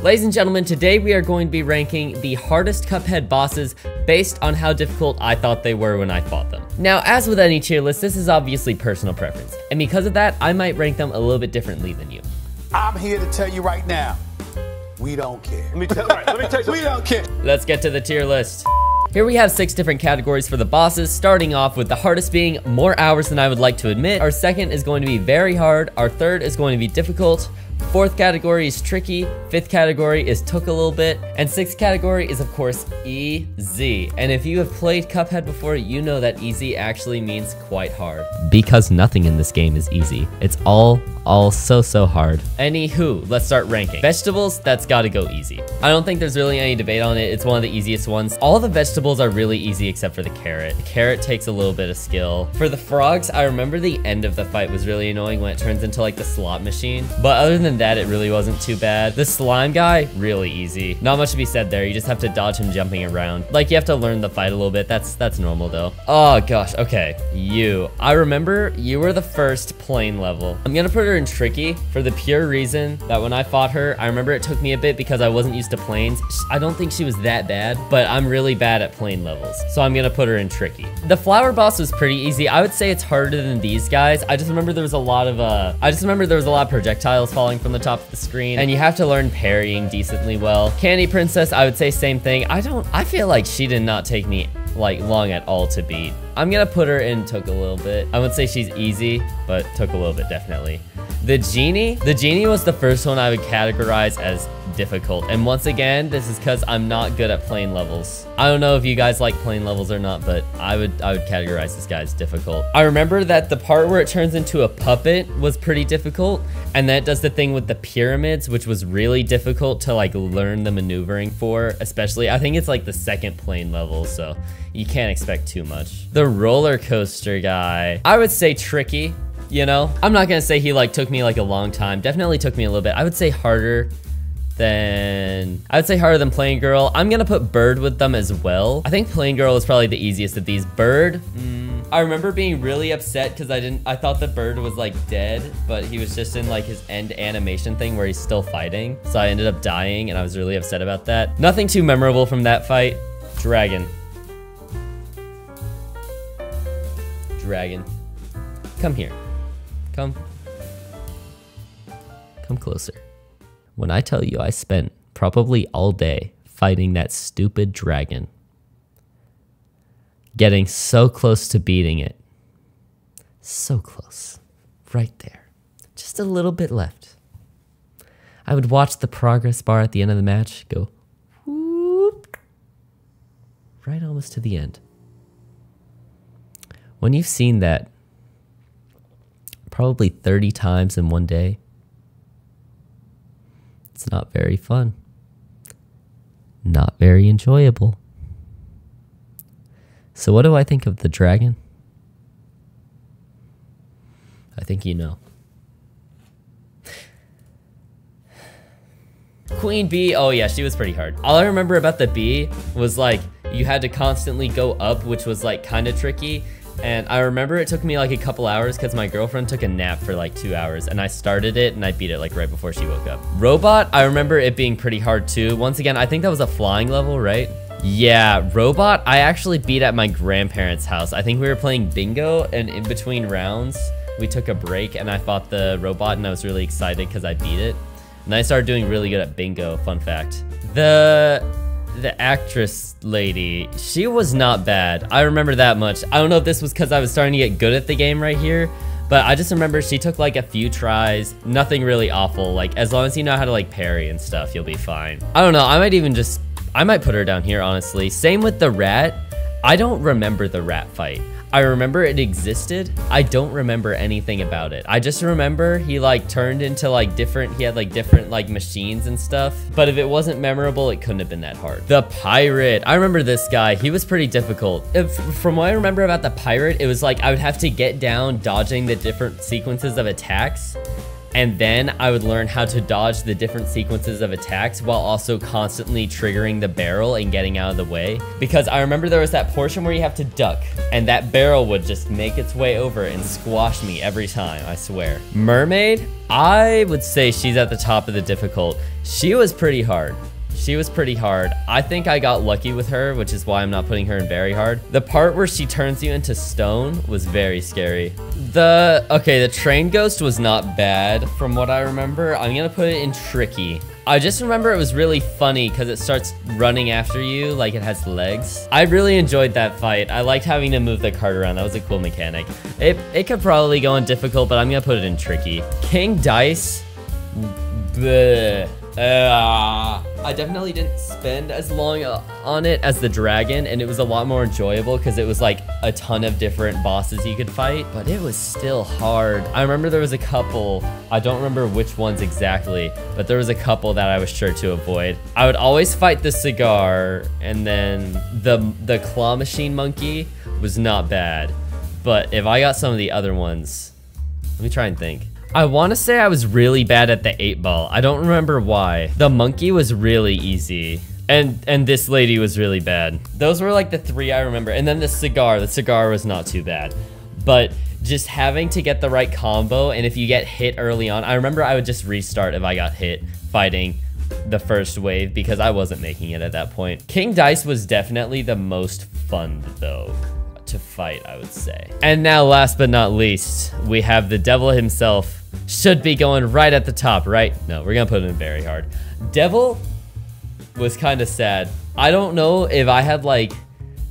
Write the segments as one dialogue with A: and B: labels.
A: Ladies and gentlemen, today we are going to be ranking the hardest Cuphead bosses based on how difficult I thought they were when I fought them. Now, as with any tier list, this is obviously personal preference, and because of that, I might rank them a little bit differently than you.
B: I'm here to tell you right now, we don't care.
C: Let me tell you.
B: We don't care.
A: Let's get to the tier list. Here we have 6 different categories for the bosses, starting off with the hardest being more hours than I would like to admit. Our second is going to be very hard. Our third is going to be difficult. Fourth category is tricky, fifth category is took a little bit, and sixth category is of course easy. And if you have played Cuphead before, you know that easy actually means quite hard. Because nothing in this game is easy. It's all so hard. Anywho, let's start ranking. Vegetables, that's gotta go easy. I don't think there's really any debate on it. It's one of the easiest ones. All the vegetables are really easy except for the carrot. The carrot takes a little bit of skill. For the frogs, I remember the end of the fight was really annoying when it turns into like the slot machine. But other than that, it really wasn't too bad. The slime guy, really easy. Not much to be said there. You just have to dodge him jumping around. Like, you have to learn the fight a little bit. That's normal though. Oh gosh, okay. I remember you were the first plain level. I'm gonna put her in tricky for the pure reason that when I fought her, I remember it took me a bit because I wasn't used to plains. I don't think she was that bad, but I'm really bad at plain levels. So I'm gonna put her in tricky. The flower boss was pretty easy. I would say it's harder than these guys. I just remember there was a lot of projectiles falling from the top of the screen, and you have to learn parrying decently well. Candy Princess, I would say same thing. I feel like she did not take me like long at all to beat. I'm gonna put her in took a little bit. I would say she's easy, but took a little bit definitely. The genie was the first one I would categorize as difficult. And once again, this is because I'm not good at plain levels. I don't know if you guys like plain levels or not, but I would categorize this guy as difficult. I remember that the part where it turns into a puppet was pretty difficult, and that does the thing with the pyramids, which was really difficult to like learn the maneuvering for, especially I think it's like the second plain level, so you can't expect too much. The roller coaster guy, I would say tricky, you know? I'm not gonna say he like took me like a long time. Definitely took me a little bit. I would say harder than Plain Girl. I'm gonna put Bird with them as well. I think Plain Girl is probably the easiest of these. Bird, I remember being really upset because I thought the bird was like dead, but he was just in like his end animation thing where he's still fighting. So I ended up dying and I was really upset about that. Nothing too memorable from that fight. Dragon. Come here. Come closer. When I tell you I spent probably all day fighting that stupid dragon, getting so close to beating it. So close. Right there. Just a little bit left. I would watch the progress bar at the end of the match go whoop, right almost to the end. When you've seen that probably 30 times in one day, it's not very fun. Not very enjoyable. So what do I think of the dragon? I think you know. Queen Bee, oh yeah, she was pretty hard. All I remember about the bee was like, you had to constantly go up, which was like kind of tricky. And I remember it took me like a couple hours because my girlfriend took a nap for like 2 hours and I started it and I beat it like right before she woke up. Robot, I remember it being pretty hard too. Once again, I think that was a flying level, right? Yeah, Robot, I actually beat at my grandparents' house. I think we were playing bingo and in between rounds, we took a break and I fought the robot and I was really excited because I beat it. And I started doing really good at bingo, fun fact. The actress lady, she was not bad. I remember that much. I don't know if this was because I was starting to get good at the game right here, but I just remember she took like a few tries, nothing really awful. Like as long as you know how to like parry and stuff, you'll be fine. I don't know, I might put her down here, honestly. Same with the rat. I don't remember the rat fight. I remember it existed. I don't remember anything about it. I just remember he like turned into like different like machines and stuff. But if it wasn't memorable, it couldn't have been that hard. The pirate, I remember this guy. He was pretty difficult. From what I remember about the pirate, it was like I would have to get down dodging the different sequences of attacks. and then I would learn how to dodge the different sequences of attacks while also constantly triggering the barrel and getting out of the way. Because I remember there was that portion where you have to duck, and that barrel would just make its way over and squash me every time, I swear. Mermaid, I would say she's at the top of the difficult. She was pretty hard. She was pretty hard. I think I got lucky with her, which is why I'm not putting her in very hard. The part where she turns you into stone was very scary. Okay, the train ghost was not bad from what I remember. I'm gonna put it in tricky. I just remember it was really funny because it starts running after you like it has legs. I really enjoyed that fight. I liked having to move the cart around. That was a cool mechanic. It could probably go in difficult, but I'm gonna put it in tricky. King Dice, bleh. I definitely didn't spend as long on it as the dragon, and it was a lot more enjoyable because it was like a ton of different bosses you could fight, but it was still hard. I remember there was a couple, I don't remember which ones exactly, but there was a couple that I was sure to avoid. I would always fight the cigar, and then the claw machine monkey was not bad, but if I got some of the other ones, let me try and think. I want to say I was really bad at the 8-ball. I don't remember why. The monkey was really easy. And this lady was really bad. Those were like the 3 I remember. And then the cigar was not too bad. But just having to get the right combo, and if you get hit early on, I remember I would just restart if I got hit fighting the first wave because I wasn't making it at that point. King Dice was definitely the most fun though to fight, I would say. And now last but not least, we have the devil himself. Should be going right at the top, right? No, we're gonna put it in very hard. Devil was kind of sad. I don't know if I had like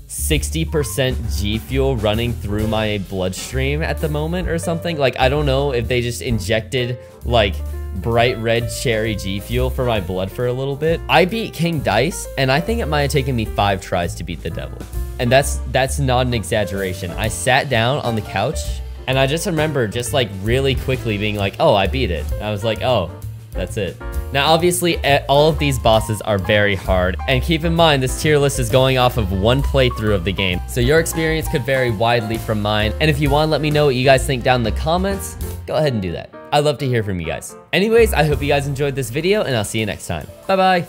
A: 60% G fuel running through my bloodstream at the moment or something. Like, I don't know if they just injected like bright red cherry G fuel for my blood for a little bit. I beat King Dice, and I think it might have taken me 5 tries to beat the devil. And that's not an exaggeration. I sat down on the couch, and I just remember just like really quickly being like, oh, I beat it. And I was like, oh, that's it. Now, obviously, all of these bosses are very hard. And keep in mind, this tier list is going off of 1 playthrough of the game. So your experience could vary widely from mine. And if you want to let me know what you guys think down in the comments, go ahead and do that. I'd love to hear from you guys. Anyways, I hope you guys enjoyed this video, and I'll see you next time. Bye-bye.